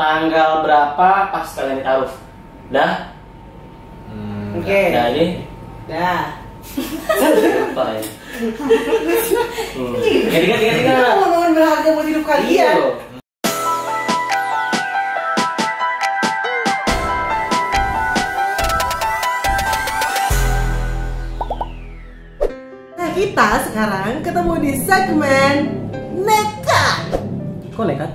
tanggal berapa pas kalian taruh? Dah? Oke. Nah ini Dah. apa ya? Ganti. Momen-momen berharga buat hidup kalian. Nah, kita sekarang ketemu di segmen nekat. Kok nekat?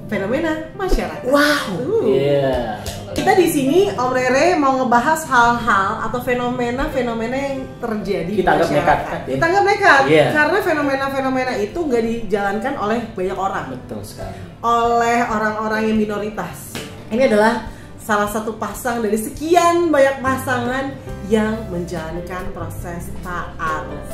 Fenomena masyarakat. Wow. Iya. Kita di sini Om Rere mau ngebahas hal-hal atau fenomena-fenomena yang terjadi Kita di anggap masyarakat. nekat, ya? Kita anggap nekat, Iya. karena fenomena-fenomena itu nggak dijalankan oleh banyak orang, Betul sekali. oleh orang-orang yang minoritas. Ini adalah salah satu pasang dari sekian banyak pasangan yang menjalankan proses ta'aruf.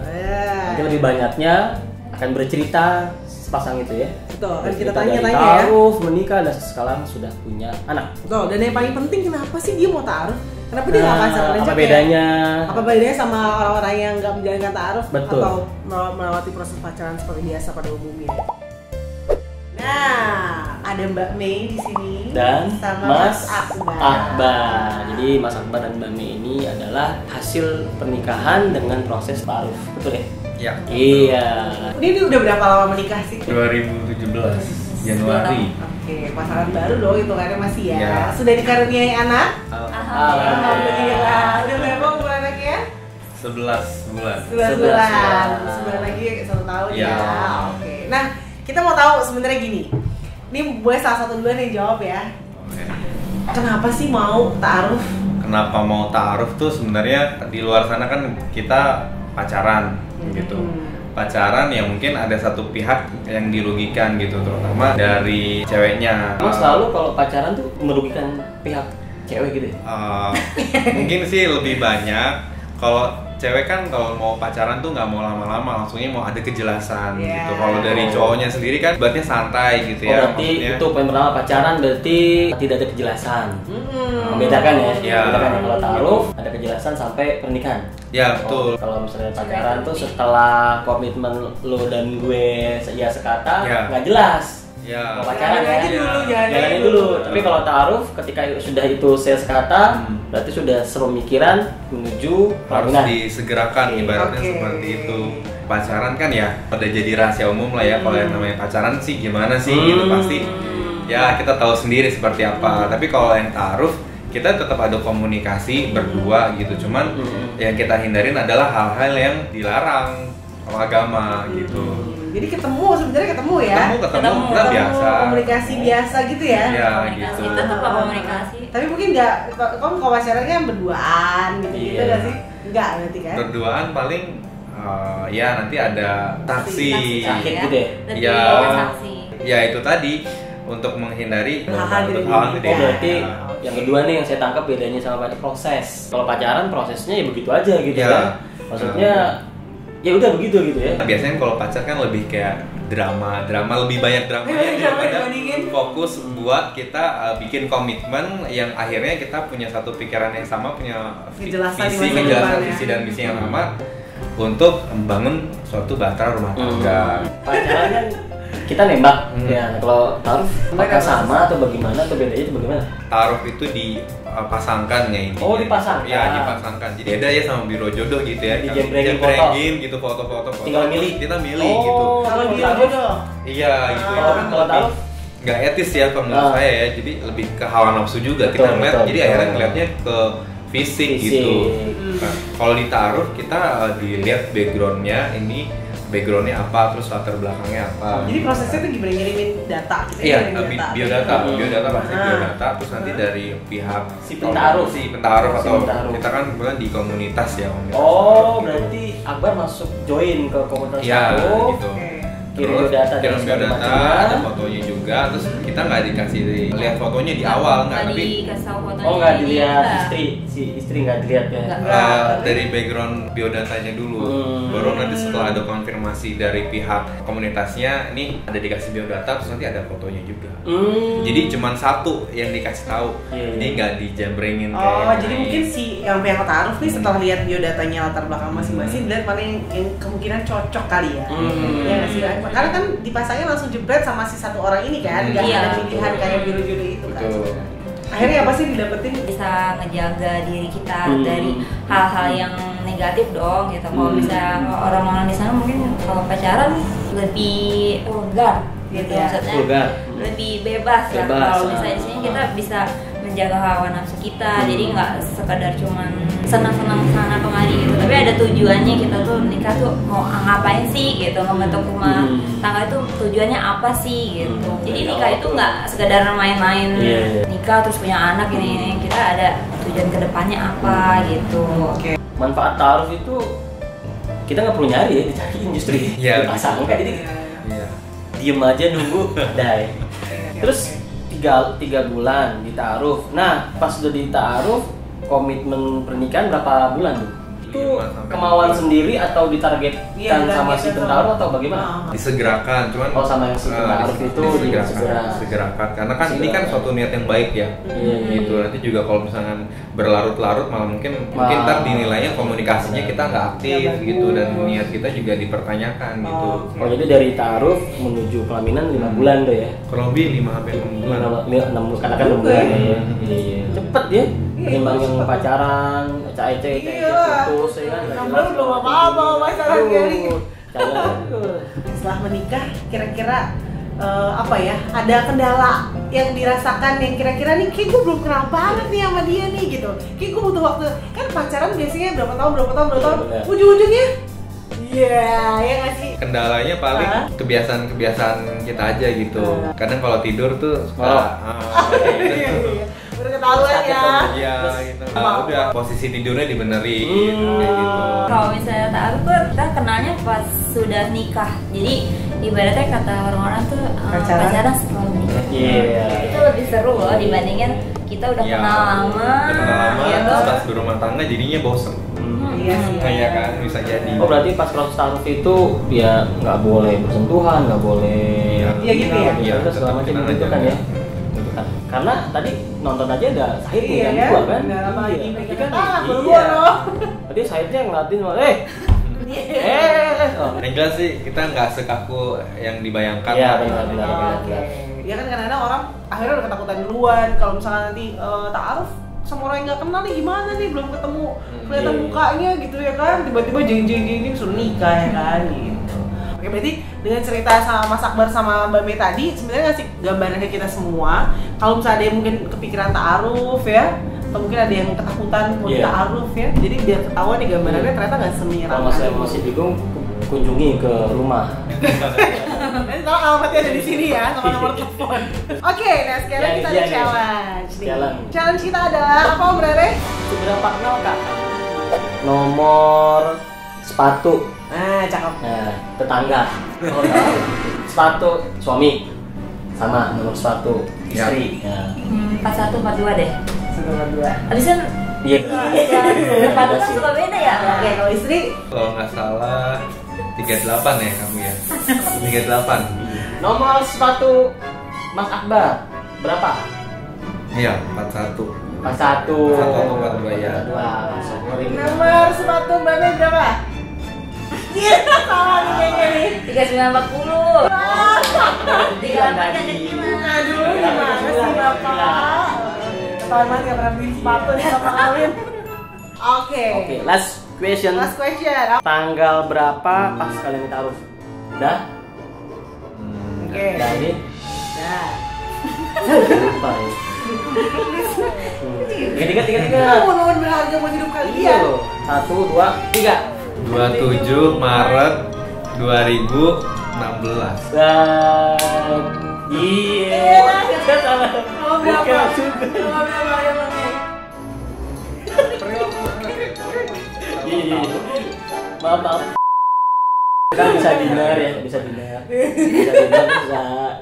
Nanti lebih banyaknya akan bercerita sepasang itu ya. Betul, kan kita Bercerita tanya-tanya dari ya. taruh, menikah, dan sekarang sudah punya anak. Betul, dan yang paling penting kenapa sih dia mau ta'aruf? Kenapa dia nggak pacaran aja? Apa kayak- bedanya? Apa bedanya sama orang-orang yang nggak menjalankan ta'aruf Betul. atau melewati proses pacaran seperti biasa pada umumnya? Nah, ada Mbak Mei di sini Dan sama Mas Akbar. Akbar. Jadi Mas Akbar dan Mbak Mei ini adalah hasil pernikahan dengan proses ta'aruf. Betul ya? Ya. Iya. Ini udah berapa lama menikah sih? 2017 Januari. Oke, pasangan baru dong itu karena masih ya. Ya. Sudah dikaruniai anak? Alhamdulillah. Udah berapa umur anaknya? 11 bulan. 11 11 bulan. bulan. Sebentar lagi 1 tahun ya. Ya. Oke. Nah, kita mau tahu sebenarnya gini. Ini boleh salah satu duluan yang jawab ya. Oke. Kenapa sih mau ta'aruf? Kenapa mau ta'aruf tuh sebenarnya di luar sana kan kita pacaran gitu. Pacaran ya mungkin ada satu pihak yang dirugikan gitu, terutama dari ceweknya. Emang selalu kalau pacaran tuh merugikan pihak cewek gitu ya? Mungkin sih lebih banyak kalau cewek kan kalau mau pacaran tuh nggak mau lama-lama, langsungnya mau ada kejelasan Yeah. gitu. Kalau dari cowoknya sendiri kan buatnya santai gitu Oh, ya. berarti maksudnya. itu poin pertama, pacaran berarti tidak ada kejelasan. Hmm. Membedakan ya? Iya. Membedakan ya. Kalau ta'aruf ada kejelasan sampai pernikahan. Ya betul. Oh, kalau misalnya pacaran tuh setelah komitmen lo dan gue ya sekata Ya. nggak jelas. Ya. Kalau pacaran Jalanin aja ya, dulu, jalanin jalanin dulu. dulu. Tapi kalau ta'aruf ketika sudah itu saya sekata, berarti sudah sepemikiran menuju Harus perkawinan. disegerakan ibaratnya Oke. seperti itu. Pacaran kan ya udah jadi rahasia umum lah ya. Kalau yang namanya pacaran sih gimana sih gitu pasti ya kita tahu sendiri seperti apa. Tapi kalau yang ta'aruf kita tetap ada komunikasi berdua gitu. Cuman yang kita hindarin adalah hal-hal yang dilarang sama agama gitu. Jadi sebenarnya ketemu ya. Ketemu kita biasa. Komunikasi biasa gitu ya. Ya Komunikasi, gitu. tetap komunikasi. Tapi mungkin nggak, kamu kalau pacarannya berduaan gitu Iya. nggak sih? Nggak berarti kan? Berduaan paling ya nanti ada taksi. Sakit gitu ya? Lebih Ya. saksi. Ya itu tadi untuk menghindari Hal-hal gitu. hal-hal Oh gitu ya. berarti yang kedua nih yang saya tangkap bedanya sama proses. Kalau pacaran prosesnya ya begitu aja gitu Ya. kan. Maksudnya ya udah begitu gitu ya. Biasanya kalau pacar kan lebih kayak drama lebih banyak dramanya Drama daripada dibandingin. fokus buat kita bikin komitmen yang akhirnya kita punya satu pikiran yang sama, punya Kejelasan di visi, masa kejelasan depan ya. visi dan misi yang sama untuk membangun suatu bahtera rumah tangga. Pacaran kan kita nembak ya. Kalau ta'aruf apakah Mereka sama atau bagaimana atau bedanya itu bagaimana? Taruh itu dipasangkan ya ini. Oh, dipasangkan. Ya dipasangkan. Jadi beda ya sama biro jodoh gitu ya. Dijembrengin Jembrengin gitu foto-foto. Tinggal milih. Kita milih gitu. Kalau kalau di ta'aruf, jodoh. Iya gitu ya. Kalau Kan kalau lebih ta'aruf nggak etis ya kalau menurut saya ya. Jadi lebih ke hawa nafsu juga kita Betul, ngeliat. betul, Jadi betul. akhirnya ngeliatnya ke fisik gitu. Fisik. Nah, kalau ditaruh kita dilihat backgroundnya ini backgroundnya apa, terus latar belakangnya apa. Jadi prosesnya tuh gimana ngirimin data? Kita Iya, ngirimin biodata pasti Ah. biodata, terus nanti dari pihak Si pentaruh. si pentaruh Si atau pentaruh. kita kan kebetulan di komunitas ya komunitas. Oh, gitu. berarti Akbar masuk join ke komunitas Iya ta'aruf. gitu. Oke. Kirim Terus biodata dan kirim segala biodata, macamnya. ada fotonya juga, terus kita nggak dikasih lihat fotonya di awal nggak, tapi dikasih tahu fotonya. Oh nggak dilihat Enggak. si istri nggak dilihat ya? Enggak. dari background biodatanya dulu, baru nanti setelah ada konfirmasi dari pihak komunitasnya, ini ada dikasih biodata, terus nanti ada fotonya juga. Jadi cuman satu yang dikasih tahu, Iya, ini iya. nggak dijembrengin Oh, kayak jadi lain. mungkin si yang pihak ta'aruf nih setelah lihat biodatanya latar belakang masing-masing, lihat mana yang kemungkinan cocok kali ya. Ya nggak sih, Sekarang kan dipasangnya langsung jebret sama si satu orang ini kan, nggak Iya. ada pilihan kayak biru-biru itu kan. Betul. Akhirnya apa sih didapetin? Bisa ngejaga diri kita dari hal-hal yang negatif dong gitu. Kalau bisa orang-orang di sana mungkin kalau pacaran lebih vulgar gitu Iya. maksudnya. Vulgar. Lebih bebas lah. Bebas, Kalau misalnya di sini kita bisa menjaga hawa nafsu kita, jadi nggak sekadar cuman senang-senang sana kemari gitu, tapi ada tujuannya. Kita tuh nikah tuh mau ngapain sih gitu, ngebentuk rumah tangga itu tujuannya apa sih gitu. Jadi nikah itu nggak sekedar main-main nikah terus punya anak ini, kita ada tujuan kedepannya apa gitu. Manfaat ta'aruf itu kita nggak perlu nyari ya, dicariin justru Iya. pasang kan, jadi Iya. diem aja nunggu ada ya. Terus tiga bulan dita'aruf. Nah pas udah dita'aruf, komitmen pernikahan berapa bulan tuh? Itu 5 sampai kemauan 6 sendiri atau ditargetkan Iya, sama si ditargetkan penta'aruf sama- atau bagaimana? Disegerakan, cuman Oh, sama yang si penta'aruf itu disegerakan karena kan ini kan suatu niat yang baik ya. Iya. Gitu. Nanti juga kalau misalkan berlarut-larut malah mungkin ntar dinilainya komunikasinya kita nggak aktif gitu, dan niat kita juga dipertanyakan gitu. Oh jadi dari ta'aruf menuju pelaminan 5 bulan tuh ya? Kurang lebih 5 sampai 6 bulan. 6 bulan, karena kan 6 bulan ya. Iya. Cepet ya, ketimbang yang pacaran, cece putus ya kan. 6 bulan belum apa-apa pacaran kali. Jangan. Setelah menikah, kira-kira apa ya? Ada kendala yang dirasakan yang kira-kira nih, kayak gue belum kenal banget nih sama dia nih gitu. Kayak gue butuh waktu. Kan pacaran biasanya berapa tahun, Bener. ujung-ujungnya ya nggak sih? Kendalanya paling kebiasaan kita aja gitu. Kadang kalau tidur tuh suka Udah ketahuan ya. iya gitu. Udah posisi tidurnya dibenerin kayak gitu. Kalau misalnya ta'aruf tuh kita kenalnya pas sudah nikah, jadi ibaratnya kata orang-orang tuh pacaran setelah menikah. Iya. Itu lebih seru loh dibandingin kita udah Iya. kenal lama, Udah kenal lama, gitu. terus pas berumah tangga jadinya bosen. Iya sih. Kayak kan bisa jadi. Oh berarti pas proses ta'aruf itu ya nggak boleh bersentuhan, nggak boleh. Iya gitu ya? Iya, Iya, segala macam tetap gitu aja. kan ya. Gitu kan. Karena tadi nonton aja ada Sahid nih Iya kan, kan? gua kan. Nggak lama lagi Iya. pegang Tadi kan tangan, iya. buru-buru. Tadi Sahidnya ngeliatin malah, oh. Yang jelas sih kita nggak sekaku yang dibayangkan. Iya, lah. benar. Oke. Ya kan kadang-kadang orang akhirnya udah ketakutan duluan. Kalau misalnya nanti ta'aruf sama orang yang nggak kenal nih, gimana nih, belum ketemu kelihatan Iya. mukanya gitu ya kan, tiba-tiba jeng suruh nikah ya kan gitu. Oke, berarti dengan cerita sama Mas Akbar sama Mbak Mei tadi sebenarnya ngasih gambaran ke kita semua. Kalau misalnya ada yang mungkin kepikiran ta'aruf ya, atau mungkin ada yang ketakutan mau Iya. ta'aruf ya, jadi biar ketahuan nih gambarannya ternyata nggak Kalau semenyeramkan. saya masih bingung, kunjungi ke rumah. Nanti tolong alamatnya ada di sini ya, sama nomor telepon. Oke, nah sekarang kita ada challenge nih. Challenge kita adalah apa Om Rere? Seberapa kenal kak? Nomor sepatu. Nah, cakep. Nah, tetangga. Oh, sepatu suami sama nomor sepatu istri. Ya. 41, 42 deh. Nomor 2. Habis kan Iya. sepatu kan suka beda ya. Oke, kalau istri Kalau nggak salah 38 ya kamu ya. 38. Nomor sepatu Mas Akbar berapa? Iya, 41. 41. 42 ya. 42. nomor sepatu Mbak Mei berapa? Iya, salah nih kayaknya nih. 3940. 38 kan kecilan. Aduh, gimana sih Bapak? Tahun banget gak pernah beli sepatu nih sama kawin. Oke. Oke, last question. Last question. Tanggal berapa pas kalian ditaruh? Udah? Oke. Udah ini? Ya. Lupa ya. Tiga. Momen berharga buat hidup kalian. 1, 2, 3. 27 Maret 2016. Iya. Nomor berapa? Nomor berapa ya Mbak Mei? Iya. Maaf. Kan bisa dinner ya, bisa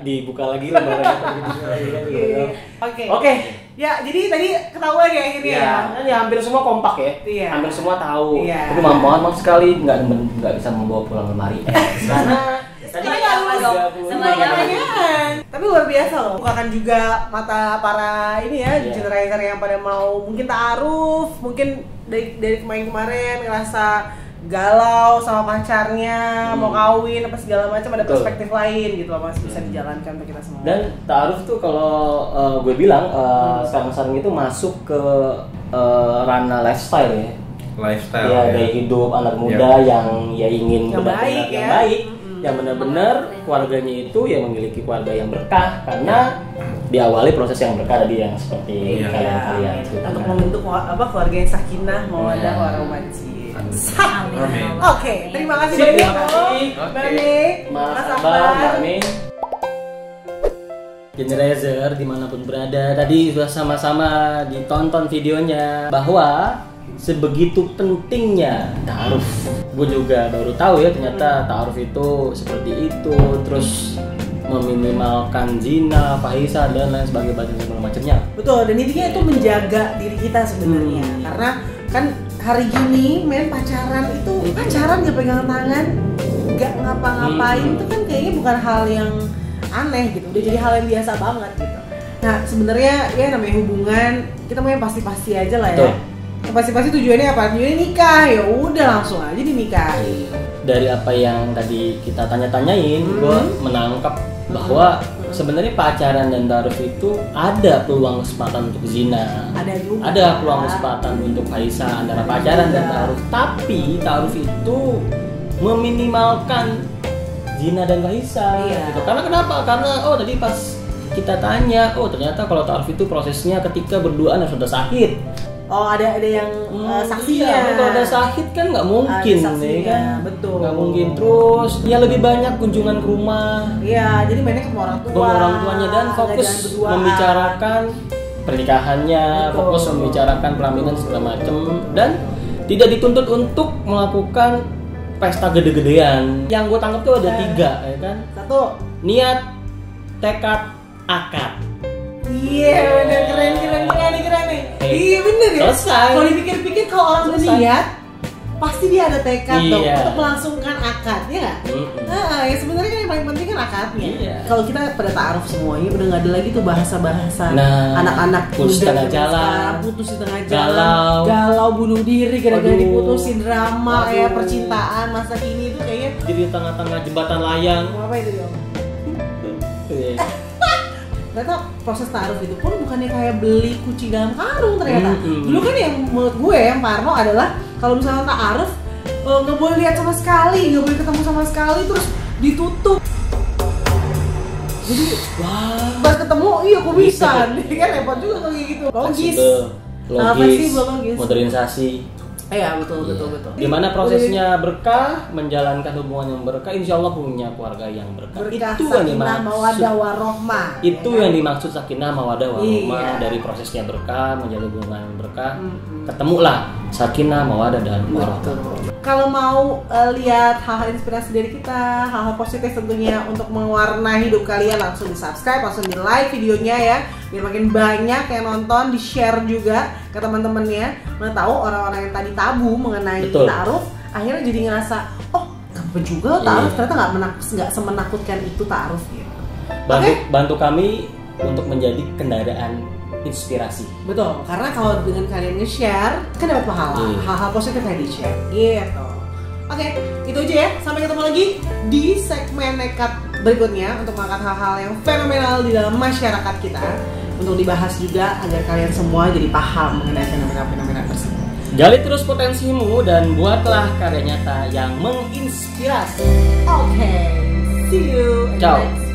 dibuka lagi lembarannya. Oke. Ya, jadi tadi ketahuan ya akhirnya ya. Ini hampir semua kompak ya. Iya. Hampir semua tahu. Iya. Tapi maaf sekali nggak bisa membawa pulang lemari. Karena tadi Kebanyakan. Tapi luar biasa loh. Bukakan juga mata para ini ya, Iya. generator yang pada mau mungkin ta'aruf, mungkin dari kemarin-kemarin ngerasa galau sama pacarnya, mau kawin apa segala macam, ada Betul. perspektif lain gitu loh Mas, bisa dijalankan untuk kita semua. Dan ta'aruf tuh kalau gue bilang sekarang itu masuk ke ranah lifestyle ya. Lifestyle Ya, gaya hidup anak muda yang ya ingin Yang benar-benar baik, yang ya. baik, yang benar-benar keluarganya itu ya memiliki keluarga yang berkah karena diawali proses yang berkah tadi yang seperti Iya. kalian Untuk ceritakan. membentuk keluarga yang sakinah, mawaddah Iya. warahmah. Amin. Amin. Oke, terima kasih Sip, banyak terima kasih. Mbak Oke. Mei, Mas Akbar, Mbak Mei, Generazer dimanapun berada, tadi sudah sama-sama ditonton videonya bahwa sebegitu pentingnya ta'aruf. Gue juga baru tahu ya ternyata ta'aruf itu seperti itu, terus meminimalkan zina, fahisha dan lain sebagainya segala macamnya. Betul, dan intinya itu menjaga diri kita sebenarnya. Karena kan hari gini men pacaran itu pacaran gak pegang tangan, gak ngapa-ngapain itu kan kayaknya bukan hal yang aneh gitu, udah jadi hal yang biasa banget gitu. Nah sebenarnya ya namanya hubungan kita mau yang pasti-pasti aja lah ya. Betul. Yang pasti-pasti tujuannya apa? Tujuannya nikah, ya udah langsung aja dinikahi. Dari apa yang tadi kita tanya-tanyain, gue menangkap bahwa sebenarnya pacaran dan ta'aruf itu ada peluang kesempatan untuk zina. Ada juga. Ada peluang kesempatan untuk fahisha antara pacaran dan ta'aruf. Tapi ta'aruf itu meminimalkan zina dan fahisha. Iya. Gitu. Karena kenapa? Karena tadi pas kita tanya, ternyata kalau ta'aruf itu prosesnya ketika berduaan yang sudah sahid. Oh ada yang saksinya. Iya, kalau ada sahid kan nggak mungkin, Ada saksinya, kan? betul. Nggak mungkin. Terus ya lebih banyak kunjungan ke rumah, Iya, jadi mainnya ke orang tua. ke orang tuanya dan nggak fokus jalan berduaan. membicarakan pernikahannya, Betul. fokus membicarakan pelaminan segala macem dan tidak dituntut untuk melakukan pesta gede-gedean. Yang gue tangkap tuh ada 3, ya kan? Satu. Niat, tekad, akad. Iya, bener keren nih. Iya bener ya. Selesai. Kalau dipikir-pikir kalau orang Selesai. berniat, pasti dia ada tekad dong Iya. untuk melangsungkan akad, ya nggak? Ya sebenarnya kan yang paling penting kan akadnya. Iya. Kalau kita pada ta'aruf semuanya udah nggak ada lagi tuh bahasa-bahasa Nah, anak-anak putus muda tengah zaman jalan. sekarang, putus di tengah jalan, Galau. bunuh diri gara-gara Aduh. diputusin, drama kayak Aduh. percintaan masa kini itu kayaknya Jadi di tengah-tengah jembatan layang. apa itu dia? Iya. Ternyata proses ta'aruf itu pun bukannya kayak beli kucing dalam karung ternyata. Mm-mm. Dulu kan yang menurut gue yang parno adalah kalau misalnya ta'aruf nggak boleh lihat sama sekali, nggak boleh ketemu sama sekali, terus ditutup. Jadi pas ketemu iya kok bisa, kan repot juga kalau kayak gitu. Logis. Apa sih Logis, belum logis? modernisasi. Iya betul. Gimana prosesnya berkah, menjalankan hubungan yang berkah, insya Allah punya keluarga yang berkah. Berkah Itu yang sakinah mawaddah dimaksud. warohmah. Itu yang dimaksud sakinah mawaddah warahmah. Iya. Dari prosesnya berkah, menjalin hubungan yang berkah, ketemulah sakinah mawaddah dan warahmah. Kalau mau lihat hal-hal inspirasi dari kita, hal-hal positif tentunya untuk mewarnai hidup kalian, langsung di subscribe, langsung di like videonya ya, biar makin banyak yang nonton, di share juga ke teman-temannya. Mana tahu orang-orang yang tadi tabu mengenai Betul. ta'aruf, akhirnya jadi ngerasa, oh apa juga ta'aruf, Iya. ternyata nggak semenakutkan itu ta'aruf gitu. Bantu kami untuk menjadi kendaraan inspirasi. Betul, karena kalau dengan kalian nge-share kan dapat pahala, Iya. hal-hal positif yang di-share gitu. Oke, itu aja ya, sampai ketemu lagi di segmen nekat berikutnya untuk mengangkat hal-hal yang fenomenal di dalam masyarakat kita, untuk dibahas juga agar kalian semua jadi paham mengenai fenomena-fenomena tersebut. Gali terus potensimu dan buatlah karya nyata yang menginspirasi. Oke, see you in the Ciao. next